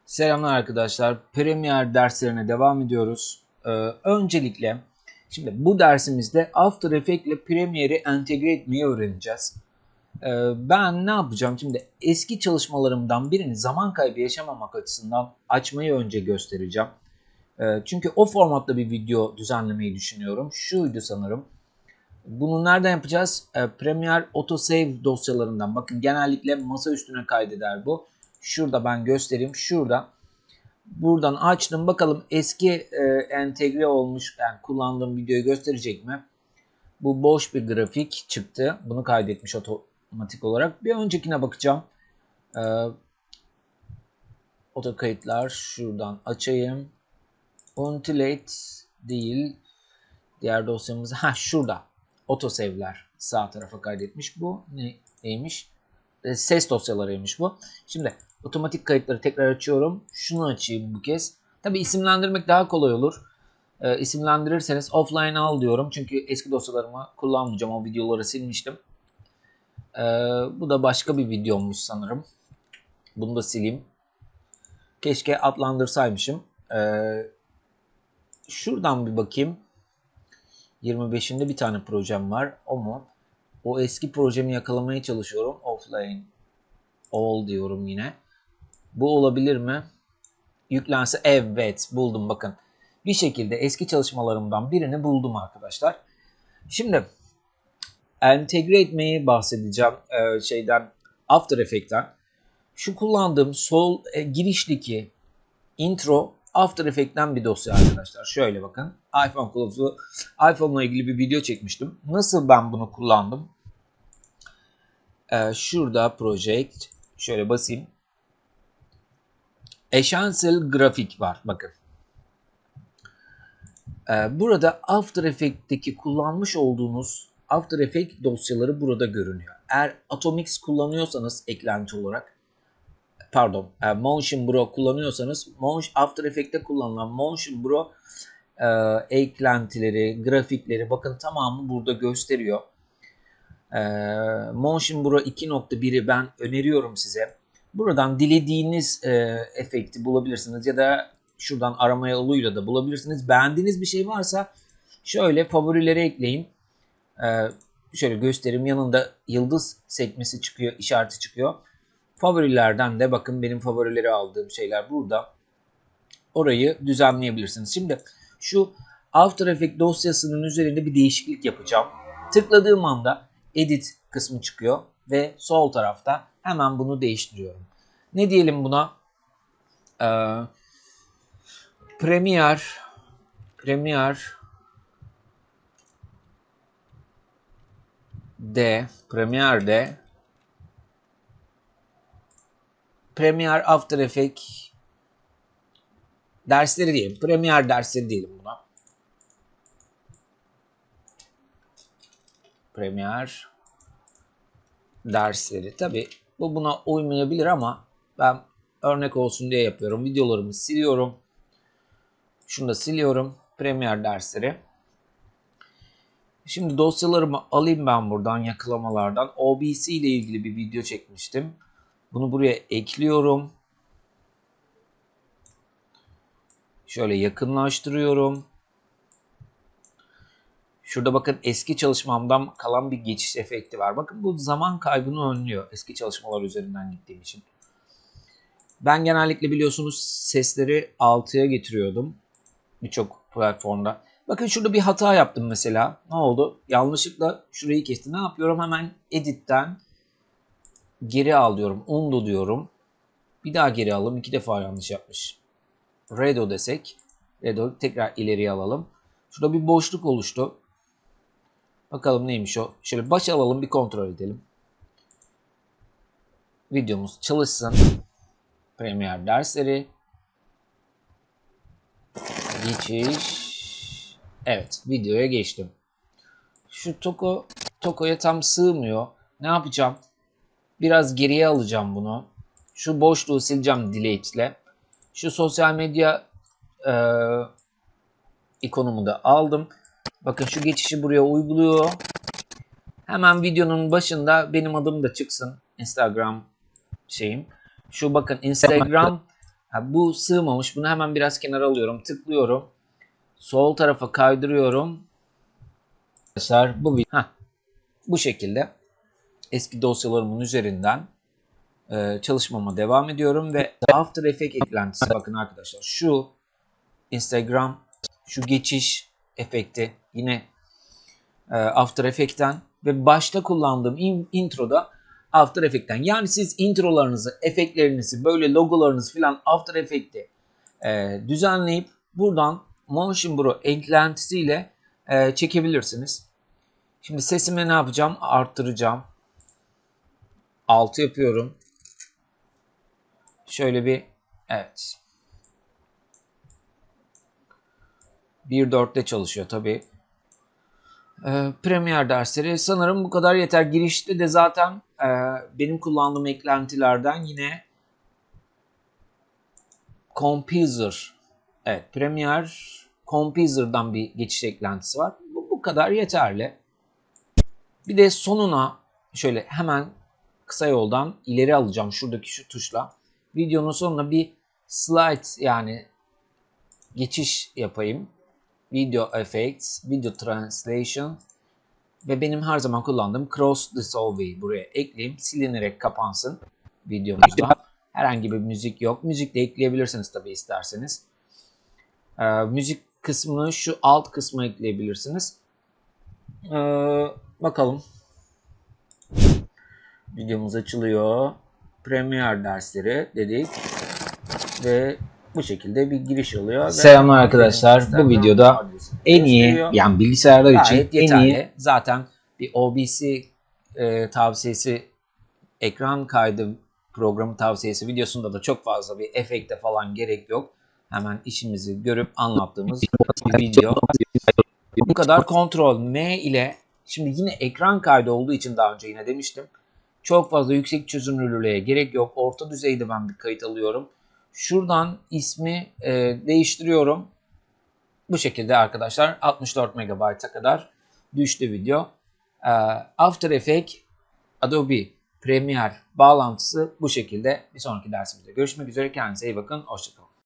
Selamlar arkadaşlar. Premiere derslerine devam ediyoruz. Öncelikle şimdi bu dersimizde After Effects ile Premiere'i entegre etmeyi öğreneceğiz. Ben ne yapacağım? Şimdi eski çalışmalarımdan birini zaman kaybı yaşamamak açısından açmayı önce göstereceğim. Çünkü o formatta bir video düzenlemeyi düşünüyorum. Şuydu sanırım. Bunu nereden yapacağız? Premiere Autosave dosyalarından. Bakın genellikle masa üstüne kaydeder bu. Şurada ben göstereyim. Şurada. Buradan açtım. Bakalım eski entegre olmuş, yani kullandığım videoyu gösterecek mi? Bu boş bir grafik çıktı. Bunu kaydetmiş otomatik olarak. Bir öncekine bakacağım. E, Oto kayıtlar şuradan açayım. Untilate değil. Diğer dosyamız şurada. Autosave'ler sağ tarafa kaydetmiş. Bu neymiş? Ses dosyalarıymış bu. Şimdi otomatik kayıtları tekrar açıyorum. Şunu açayım bu kez. Tabi isimlendirmek daha kolay olur. İsimlendirirseniz offline al diyorum. Çünkü eski dosyalarımı kullanmayacağım. O videoları silmiştim. Bu da başka bir videommuş sanırım. Bunu da sileyim. Keşke adlandırsaymışım. Şuradan bir bakayım. 25'inde bir tane projem var. O mu? O eski projemi yakalamaya çalışıyorum. Offline all diyorum yine. Bu olabilir mi? Yüklense evet buldum bakın. Bir şekilde eski çalışmalarımdan birini buldum arkadaşlar. Şimdi entegre etmeyi bahsedeceğim After Effects'ten. Şu kullandığım sol girişteki intro After Effects'ten bir dosya arkadaşlar. Şöyle bakın. iPhone kılavuzu, iPhone'la ilgili bir video çekmiştim. Nasıl ben bunu kullandım? Şurada Project. Şöyle basayım. Essential Grafik var. Bakın. Burada After Effects'teki kullanmış olduğunuz After Effects dosyaları burada görünüyor. Eğer Atomix kullanıyorsanız eklenti olarak, Motion Bro kullanıyorsanız After Effects'te kullanılan Motion Bro eklentileri, grafikleri bakın tamamı burada gösteriyor. Motion Bro 2.1'i ben öneriyorum size. Buradan dilediğiniz efekti bulabilirsiniz ya da şuradan arama yoluyla da bulabilirsiniz. Beğendiğiniz bir şey varsa şöyle favorilere ekleyin. Şöyle göstereyim, yanında yıldız sekmesi çıkıyor, işareti çıkıyor. Favorilerden de bakın benim favorileri aldığım şeyler burada. Orayı düzenleyebilirsiniz. Şimdi şu After Effects dosyasının üzerinde bir değişiklik yapacağım. Tıkladığım anda Edit kısmı çıkıyor ve sol tarafta hemen bunu değiştiriyorum. Ne diyelim buna? Premiere After Effects dersleri diyelim. Premiere dersleri diyelim buna. Premiere dersleri. Tabi bu buna uymayabilir ama ben örnek olsun diye yapıyorum. Videolarımı siliyorum. Şunu da siliyorum. Premiere dersleri. Şimdi dosyalarımı alayım ben buradan, yakalamalardan. OBS ile ilgili bir video çekmiştim. Bunu buraya ekliyorum. Şöyle yakınlaştırıyorum. Şurada bakın eski çalışmamdan kalan bir geçiş efekti var. Bakın bu zaman kaybını önlüyor eski çalışmalar üzerinden gittiğim için. Ben genellikle biliyorsunuz sesleri 6'ya getiriyordum birçok platformda. Bakın şurada bir hata yaptım mesela. Ne oldu? Yanlışlıkla şurayı kestim. Ne yapıyorum? Hemen Edit'ten geri alıyorum. Undo diyorum. Bir daha geri alalım. 2 defa yanlış yapmış. Redo desek. Redo tekrar ileriye alalım. Şurada bir boşluk oluştu. Bakalım neymiş o. Şöyle baş alalım, bir kontrol edelim. Videomuz çalışsın. Premiere dersleri. Geçiş. Evet, videoya geçtim. Şu Toko'ya tam sığmıyor. Ne yapacağım? Biraz geriye alacağım bunu. Şu boşluğu sileceğim delete ile. Şu sosyal medya ikonumu da aldım. Bakın şu geçişi buraya uyguluyor. Hemen videonun başında benim adım da çıksın. Instagram şeyim. Şu bakın Instagram Bu sığmamış. Bunu hemen biraz kenara alıyorum. Tıklıyorum. Sol tarafa kaydırıyorum. Arkadaşlar bu şekilde eski dosyalarımın üzerinden çalışmama devam ediyorum ve After Effects eklentisi, bakın arkadaşlar, şu Instagram, şu geçiş efekti yine After Effects'ten ve başta kullandığım introda After Effects'ten. Yani siz introlarınızı, efektlerinizi, böyle logolarınızı filan After Effects'te düzenleyip buradan Motion Blur eklentisiyle çekebilirsiniz. Şimdi sesimi ne yapacağım? Arttıracağım. 6 yapıyorum. Şöyle bir, evet. 1.4'te çalışıyor tabii. Premiere dersleri sanırım bu kadar yeter. Girişte de zaten benim kullandığım eklentilerden yine Composer. Evet, Premiere Composer'dan bir geçiş eklentisi var. Bu kadar yeterli. Bir de sonuna şöyle hemen kısa yoldan ileri alacağım şuradaki şu tuşla. Videonun sonuna bir slide, yani geçiş yapayım. Video Effects, Video Translation ve benim her zaman kullandığım Cross Dissolve'yi buraya ekleyeyim. Silinerek kapansın videomuzda. Herhangi bir müzik yok. Müzik de ekleyebilirsiniz tabii isterseniz. Müzik kısmını şu alt kısma ekleyebilirsiniz. Bakalım. Videomuz açılıyor. Premiere dersleri dedik. Ve bu şekilde bir giriş oluyor. Selamlar arkadaşlar. Bu videoda en iyi, yani bilgisayarlar için en iyi, zaten bir OBS tavsiyesi, ekran kaydı programı tavsiyesi videosunda da çok fazla bir efekte falan gerek yok. Hemen işimizi görüp anlattığımız bir video. Bu kadar. Ctrl M ile, şimdi yine ekran kaydı olduğu için daha önce yine demiştim, çok fazla yüksek çözünürlüğe gerek yok. Orta düzeyde ben bir kayıt alıyorum. Şuradan ismi değiştiriyorum. Bu şekilde arkadaşlar 64 MB'a kadar düştü video. After Effects, Adobe Premiere bağlantısı bu şekilde. Bir sonraki dersimizde görüşmek üzere. Kendinize iyi bakın. Hoşçakalın.